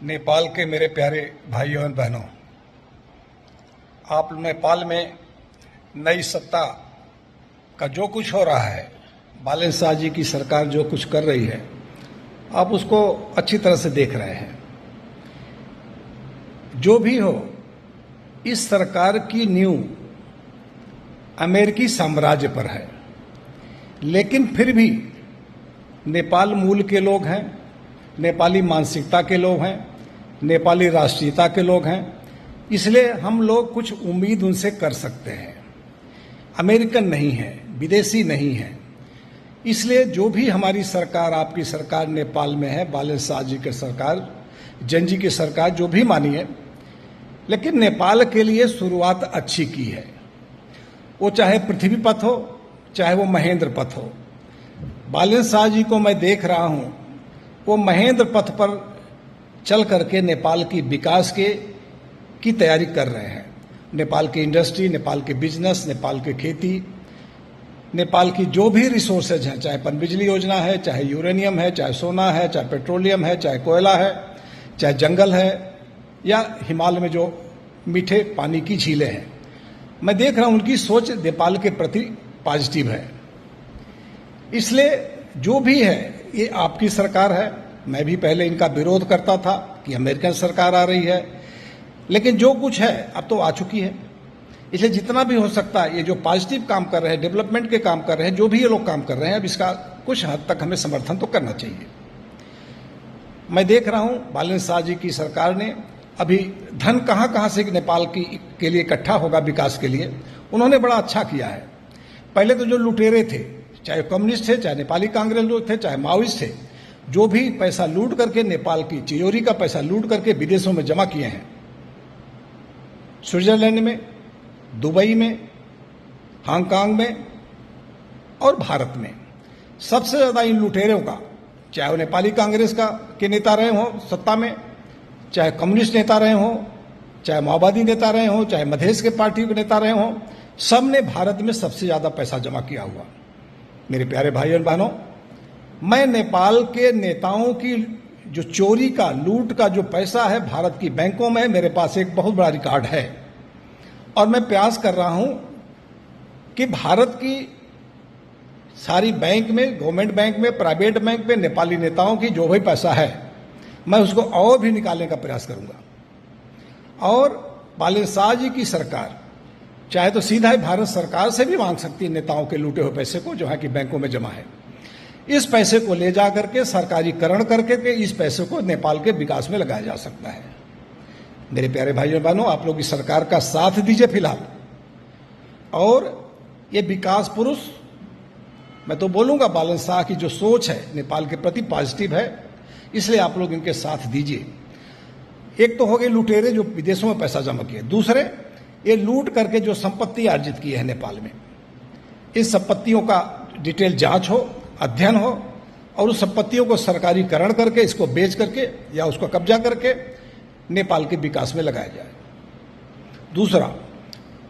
नेपाल के मेरे प्यारे भाइयों और बहनों, आप नेपाल में नई सत्ता का जो कुछ हो रहा है, बालन शाह जी की सरकार जो कुछ कर रही है, आप उसको अच्छी तरह से देख रहे हैं। जो भी हो, इस सरकार की नींव अमेरिकी साम्राज्य पर है, लेकिन फिर भी नेपाल मूल के लोग हैं, नेपाली मानसिकता के लोग हैं, नेपाली राष्ट्रीयता के लोग हैं, इसलिए हम लोग कुछ उम्मीद उनसे कर सकते हैं। अमेरिकन नहीं है, विदेशी नहीं है। इसलिए जो भी हमारी सरकार, आपकी सरकार नेपाल में है, बालन शाह जी की सरकार, जन जी की सरकार, जो भी मानिए, लेकिन नेपाल के लिए शुरुआत अच्छी की है। वो चाहे पृथ्वी पथ हो, चाहे वो महेंद्र पथ हो। बालन शाह जी को मैं देख रहा हूं, वो महेंद्र पथ पर चल करके नेपाल की विकास की तैयारी कर रहे हैं। नेपाल की इंडस्ट्री, नेपाल के बिजनेस, नेपाल की खेती, नेपाल की जो भी रिसोर्सेज हैं, चाहे पनबिजली योजना है, चाहे यूरेनियम है, चाहे सोना है, चाहे पेट्रोलियम है, चाहे कोयला है, चाहे जंगल है, या हिमालय में जो मीठे पानी की झीलें हैं, मैं देख रहा हूं उनकी सोच नेपाल के प्रति पॉजिटिव है। इसलिए जो भी है, ये आपकी सरकार है। मैं भी पहले इनका विरोध करता था कि अमेरिकन सरकार आ रही है, लेकिन जो कुछ है अब तो आ चुकी है। इसलिए जितना भी हो सकता है, ये जो पॉजिटिव काम कर रहे हैं, डेवलपमेंट के काम कर रहे हैं, जो भी ये लोग काम कर रहे हैं, अब इसका कुछ हद तक हमें समर्थन तो करना चाहिए। मैं देख रहा हूं बालन शाह जी की सरकार ने अभी धन कहां से नेपाल के लिए इकट्ठा होगा विकास के लिए, उन्होंने बड़ा अच्छा किया है। पहले तो जो लुटेरे थे, चाहे कम्युनिस्ट थे, चाहे नेपाली कांग्रेस लोग थे, चाहे माओइस्ट थे, जो भी पैसा लूट करके, नेपाल की तिजोरी का पैसा लूट करके विदेशों में जमा किए हैं, स्विट्जरलैंड में, दुबई में, हांगकांग में और भारत में, सबसे ज्यादा इन लुटेरों का, चाहे वो नेपाली कांग्रेस के नेता रहे हों सत्ता में, चाहे कम्युनिस्ट नेता रहे हों, चाहे माओवादी नेता रहे हों, चाहे मधेश के पार्टी के नेता रहे हों, सब ने भारत में सबसे ज्यादा पैसा जमा किया हुआ। मेरे प्यारे भाइयों और बहनों, मैं नेपाल के नेताओं की जो चोरी का, लूट का जो पैसा है भारत की बैंकों में, मेरे पास एक बहुत बड़ा रिकॉर्ड है। और मैं प्रयास कर रहा हूं कि भारत की सारी बैंक में, गवर्नमेंट बैंक में, प्राइवेट बैंक में, नेपाली नेताओं की जो भी पैसा है, मैं उसको और भी निकालने का प्रयास करूंगा। और बालन शाह जी की सरकार चाहे तो सीधा ही भारत सरकार से भी मांग सकती है नेताओं के लूटे हुए पैसे को, जो है कि बैंकों में जमा है। इस पैसे को ले जा करके सरकारीकरण करके के इस पैसे को नेपाल के विकास में लगाया जा सकता है। मेरे प्यारे भाइयों बहनों, आप लोग इस सरकार का साथ दीजिए फिलहाल। और ये विकास पुरुष, मैं तो बोलूंगा बालन शाह की जो सोच है नेपाल के प्रति पॉजिटिव है, इसलिए आप लोग इनके साथ दीजिए। एक तो हो गए लुटेरे जो विदेशों में पैसा जमा किए, दूसरे ये लूट करके जो संपत्ति अर्जित की है नेपाल में, इस संपत्तियों का डिटेल जांच हो, अध्ययन हो, और उस संपत्तियों को सरकारीकरण करके, इसको बेच करके या उसको कब्जा करके नेपाल के विकास में लगाया जाए। दूसरा,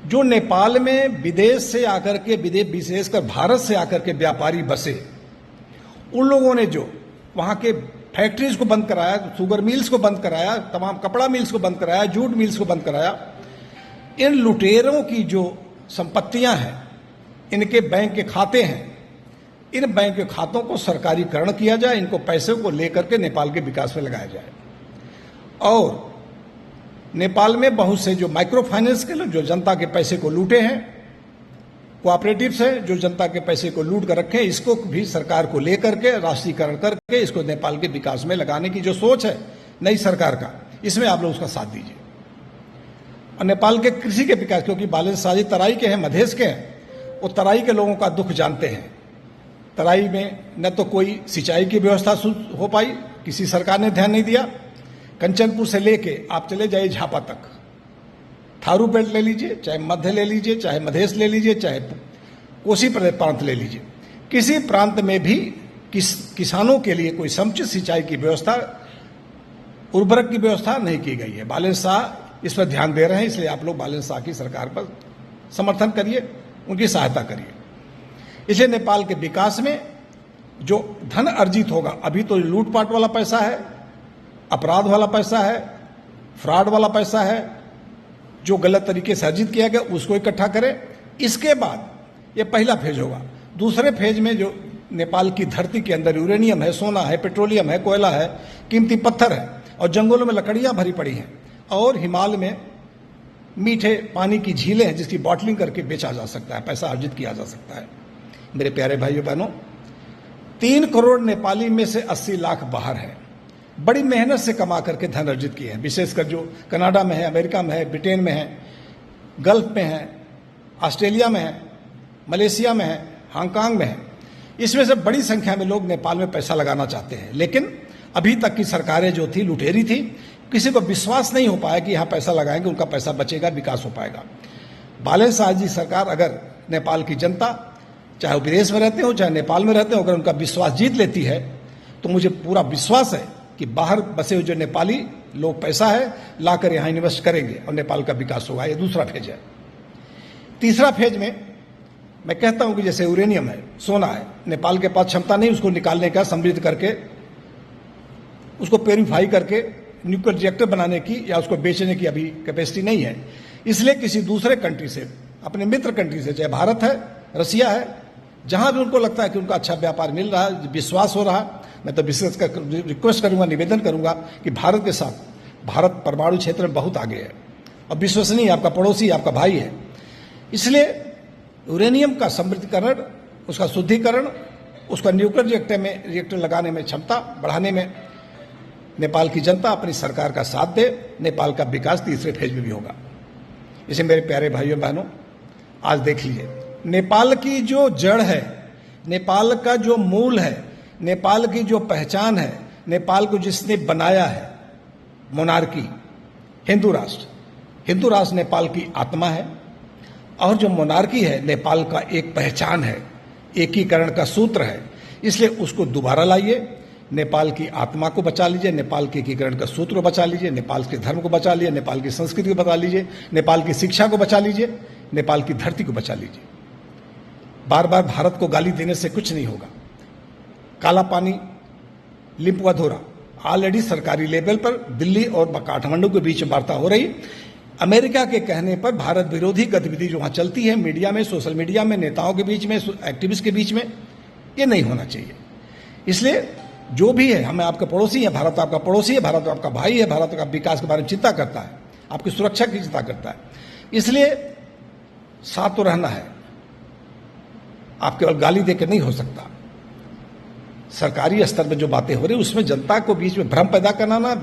जो नेपाल में विदेश से आकर के, विशेषकर भारत से आकर के व्यापारी बसे, उन लोगों ने जो वहां के फैक्ट्रीज को बंद कराया, शुगर मिल्स को बंद कराया, तमाम कपड़ा मिल्स को बंद कराया, जूट मिल्स को बंद कराया, इन लुटेरों की जो संपत्तियां हैं, इनके बैंक के खाते हैं, इन बैंक के खातों को सरकारीकरण किया जाए, इनको पैसे को लेकर के नेपाल के विकास में लगाया जाए। और नेपाल में बहुत से जो माइक्रो फाइनेंस के लोग जो जनता के पैसे को लूटे हैं, कोऑपरेटिव्स हैं जो जनता के पैसे को लूट कर रखे हैं, इसको भी सरकार को लेकर के राष्ट्रीयकरण करके इसको नेपाल के विकास में लगाने की जो सोच है नई सरकार का, इसमें आप लोग उसका साथ दीजिए। और नेपाल के कृषि के विकास, क्योंकि बालन शाह जी तराई के हैं, मधेश के हैं, वो तराई के लोगों का दुख जानते हैं। तराई में न तो कोई सिंचाई की व्यवस्था हो पाई, किसी सरकार ने ध्यान नहीं दिया। कंचनपुर से लेके आप चले जाइए झापा तक, थारू बेल्ट ले लीजिए, चाहे मध्य ले लीजिए, चाहे मधेश ले लीजिए, चाहे कोसी प्रांत ले लीजिए, किसी प्रांत में भी किसानों के लिए कोई समुचित सिंचाई की व्यवस्था, उर्वरक की व्यवस्था नहीं की गई है। बालन शाह इस पर ध्यान दे रहे हैं, इसलिए आप लोग बालन शाह की सरकार पर समर्थन करिए, उनकी सहायता करिए। इसलिए नेपाल के विकास में जो धन अर्जित होगा, अभी तो लूटपाट वाला पैसा है, अपराध वाला पैसा है, फ्रॉड वाला पैसा है, जो गलत तरीके से अर्जित किया गया उसको इकट्ठा करें। इसके बाद ये पहला फेज होगा। दूसरे फेज में जो नेपाल की धरती के अंदर यूरेनियम है, सोना है, पेट्रोलियम है, कोयला है, कीमती पत्थर है और जंगलों में लकड़ियां भरी पड़ी हैं और हिमालय में मीठे पानी की झीलें हैं जिसकी बॉटलिंग करके बेचा जा सकता है, पैसा अर्जित किया जा सकता है। मेरे प्यारे भाइयों बहनों, 3 करोड़ नेपाली में से 80 लाख बाहर है, बड़ी मेहनत से कमा करके धन अर्जित किए हैं, विशेषकर जो कनाडा में है, अमेरिका में है, ब्रिटेन में है, गल्फ में है, ऑस्ट्रेलिया में है, मलेशिया में है, हांगकांग में है। इसमें से बड़ी संख्या में लोग नेपाल में पैसा लगाना चाहते हैं, लेकिन अभी तक की सरकारें जो थी लुटेरी थी, किसी को विश्वास नहीं हो पाया कि यहाँ पैसा लगाएंगे उनका पैसा बचेगा, विकास हो पाएगा। बालन शाह जी सरकार अगर नेपाल की जनता, चाहे वो विदेश में रहते हो चाहे नेपाल में रहते हो, अगर उनका विश्वास जीत लेती है तो मुझे पूरा विश्वास है कि बाहर बसे हुए जो नेपाली लोग पैसा है लाकर यहाँ इन्वेस्ट करेंगे और नेपाल का विकास होगा। ये दूसरा फेज है। तीसरा फेज में मैं कहता हूं कि जैसे यूरेनियम है, सोना है, नेपाल के पास क्षमता नहीं उसको निकालने का, समृद्ध करके उसको प्योरीफाई करके न्यूक्लियर रिएक्टर बनाने की या उसको बेचने की अभी कैपेसिटी नहीं है। इसलिए किसी दूसरे कंट्री से, अपने मित्र कंट्री से, चाहे भारत है, रसिया है, जहां भी उनको लगता है कि उनका अच्छा व्यापार मिल रहा है, विश्वास हो रहा है, मैं तो विशेष कर रिक्वेस्ट करूंगा, निवेदन करूंगा कि भारत के साथ, भारत परमाणु क्षेत्र में बहुत आगे है और विश्वसनीय, आपका पड़ोसी, आपका भाई है। इसलिए यूरेनियम का समृद्धीकरण, उसका शुद्धिकरण, उसका न्यूक्लियर रिएक्टर लगाने में क्षमता बढ़ाने में नेपाल की जनता अपनी सरकार का साथ दे। नेपाल का विकास तीसरे फेज में भी होगा। इसे मेरे प्यारे भाइयों बहनों, आज देख लीजिए, नेपाल की जो जड़ है, नेपाल का जो मूल है, नेपाल की जो पहचान है, नेपाल को जिसने बनाया है, मोनार्की, हिंदू राष्ट्र नेपाल की आत्मा है और जो मोनार्की है नेपाल का एक पहचान है, एकीकरण का सूत्र है। इसलिए उसको दोबारा लाइए, नेपाल की आत्मा को बचा लीजिए, नेपाल के एकीकरण का सूत्र को बचा लीजिए, नेपाल के धर्म को बचा लीजिए, नेपाल की संस्कृति को बचा लीजिए, नेपाल की शिक्षा को बचा लीजिए, नेपाल की धरती को बचा लीजिए। बार बार भारत को गाली देने से कुछ नहीं होगा। काला पानी, लिम्पुआधोरा ऑलरेडी सरकारी लेवल पर दिल्ली और काठमांडू के बीच वार्ता हो रही। अमेरिका के कहने पर भारत विरोधी गतिविधि जो वहां चलती है मीडिया में, सोशल मीडिया में, नेताओं के बीच में, एक्टिविस्ट के बीच में, ये नहीं होना चाहिए। इसलिए जो भी है, हमें आपका पड़ोसी है, भारत आपका पड़ोसी है, भारत आपका भाई है, भारत का विकास के बारे में चिंता करता है, आपकी सुरक्षा की चिंता करता है। इसलिए साथ तो रहना है, आप केवल गाली देकर नहीं हो सकता। सरकारी स्तर पर जो बातें हो रही उसमें जनता को बीच में भ्रम पैदा कराना,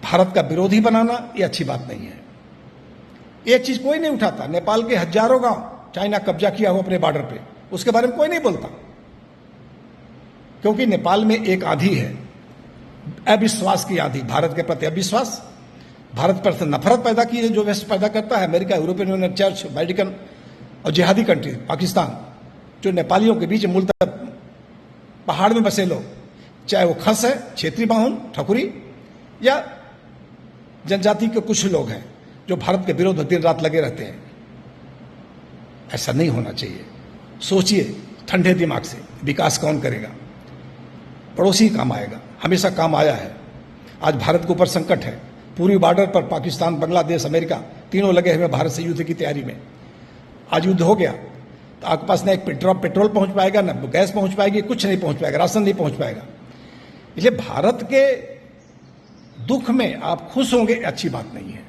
भारत का विरोधी बनाना, ये अच्छी बात नहीं है। एक चीज कोई नहीं उठाता, नेपाल के हजारों गांव चाइना कब्जा किया हो अपने बॉर्डर पे, उसके बारे में कोई नहीं बोलता, क्योंकि नेपाल में एक आंधी है, अविश्वास की आंधी, भारत के प्रति अविश्वास, भारत पर नफरत पैदा की है जो वेस्ट पैदा करता है, America, European union, church, Vatican और जिहादी कंट्री पाकिस्तान, जो नेपालियों के बीच मूलतः पहाड़ में बसे लोग, चाहे वो खस है, क्षेत्रीय बाहुन, ठकुरी या जनजाति के कुछ लोग हैं जो भारत के विरोध में दिन रात लगे रहते हैं। ऐसा नहीं होना चाहिए। सोचिए ठंडे दिमाग से, विकास कौन करेगा? पड़ोसी काम आएगा, हमेशा काम आया है। आज भारत के ऊपर संकट है, पूर्वी बॉर्डर पर पाकिस्तान, बांग्लादेश, अमेरिका तीनों लगे हुए भारत से युद्ध की तैयारी में। आज युद्ध हो गया तो आपके पास ना एक पेट्रोल पहुंच पाएगा, ना गैस पहुंच पाएगी, कुछ नहीं पहुंच पाएगा, राशन नहीं पहुंच पाएगा। इसलिए भारत के दुख में आप खुश होंगे, अच्छी बात नहीं है।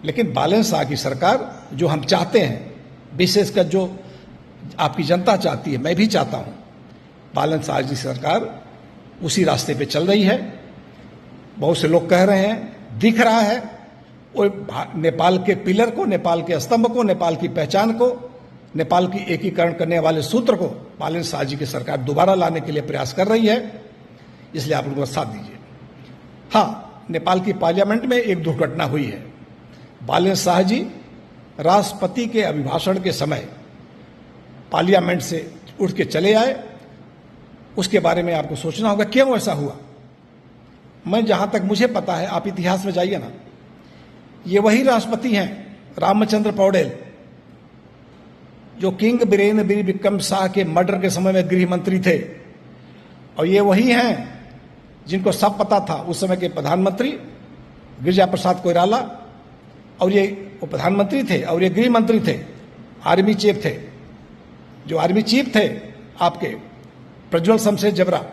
लेकिन बालन शाह की सरकार, जो हम चाहते हैं, विशेषकर जो आपकी जनता चाहती है, मैं भी चाहता हूं, बालन शाह की सरकार उसी रास्ते पे चल रही है। बहुत से लोग कह रहे हैं, दिख रहा है, वो नेपाल के पिलर को, नेपाल के स्तंभ को, नेपाल की पहचान को, नेपाल की एकीकरण करने वाले सूत्र को बालन शाह जी की सरकार दोबारा लाने के लिए प्रयास कर रही है। इसलिए आप उनको साथ दीजिए। हाँ, नेपाल की पार्लियामेंट में एक दुर्घटना हुई है। बालन शाह जी राष्ट्रपति के अभिभाषण के समय पार्लियामेंट से उठ के चले आए। उसके बारे में आपको सोचना होगा क्यों ऐसा हुआ। मैं जहां तक मुझे पता है, आप इतिहास में जाइए ना, ये वही राष्ट्रपति हैं रामचंद्र पौडेल, जो किंग बीरेन विक्रम शाह के मर्डर के समय में गृह मंत्री थे, और ये वही हैं जिनको सब पता था, उस समय के प्रधानमंत्री गिरिजा प्रसाद कोइराला, और ये वो प्रधानमंत्री थे और ये गृह मंत्री थे, आर्मी चीफ थे। जो आर्मी चीफ थे आपके प्रज्वल शमशेर जबरा,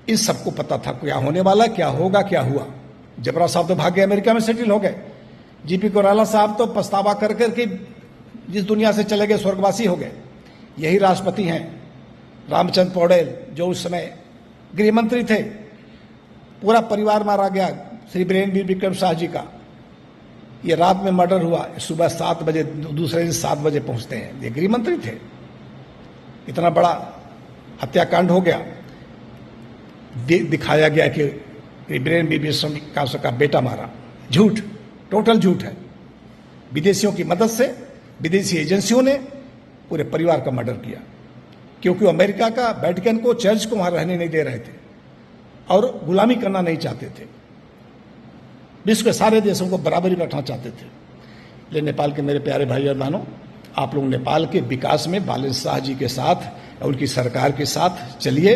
इस सबको पता था क्या होने वाला, क्या होगा, क्या हुआ। जबरा साहब तो भाग गए, अमेरिका में सेटल हो गए। जीपी कोइराला साहब तो पछतावा कर करके जिस दुनिया से चले गए, स्वर्गवासी हो गए। यही राष्ट्रपति हैं रामचंद्र पौडेल, जो उस समय गृह मंत्री थे। पूरा परिवार मारा गया, श्री वीरेंद्र विक्रम शाह जी का। ये रात में मर्डर हुआ, सुबह 7 बजे, दूसरे दिन 7 बजे पहुंचते हैं। ये गृह मंत्री थे। इतना बड़ा हत्याकांड हो गया। दिखाया गया कि वीरेंद्र विक्रम शाह का बेटा मारा। झूठ, टोटल झूठ है। विदेशियों की मदद से, विदेशी एजेंसियों ने पूरे परिवार का मर्डर किया, क्योंकि अमेरिका का वेटिकन को, चर्च को वहां रहने नहीं दे रहे थे और गुलामी करना नहीं चाहते थे। विश्व के सारे देशों को बराबरी में रखना चाहते थे। लेकिन नेपाल के मेरे प्यारे भाई और बहनों, आप लोग नेपाल के विकास में बालेन्द्र शाह जी के साथ और उनकी सरकार के साथ चलिए,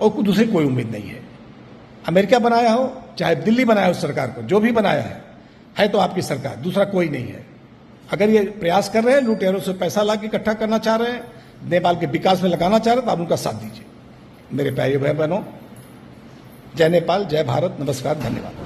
और दूसरी कोई उम्मीद नहीं है। अमेरिका बनाया हो, चाहे दिल्ली बनाया हो सरकार को, जो भी बनाया है तो आपकी सरकार, दूसरा कोई नहीं है। अगर ये प्रयास कर रहे हैं, लुटेरों से पैसा ला के इकट्ठा करना चाह रहे हैं, नेपाल के विकास में लगाना चाह रहे हैं, तो आप उनका साथ दीजिए। मेरे प्यारे भाई बहनों, जय नेपाल, जय भारत, नमस्कार, धन्यवाद।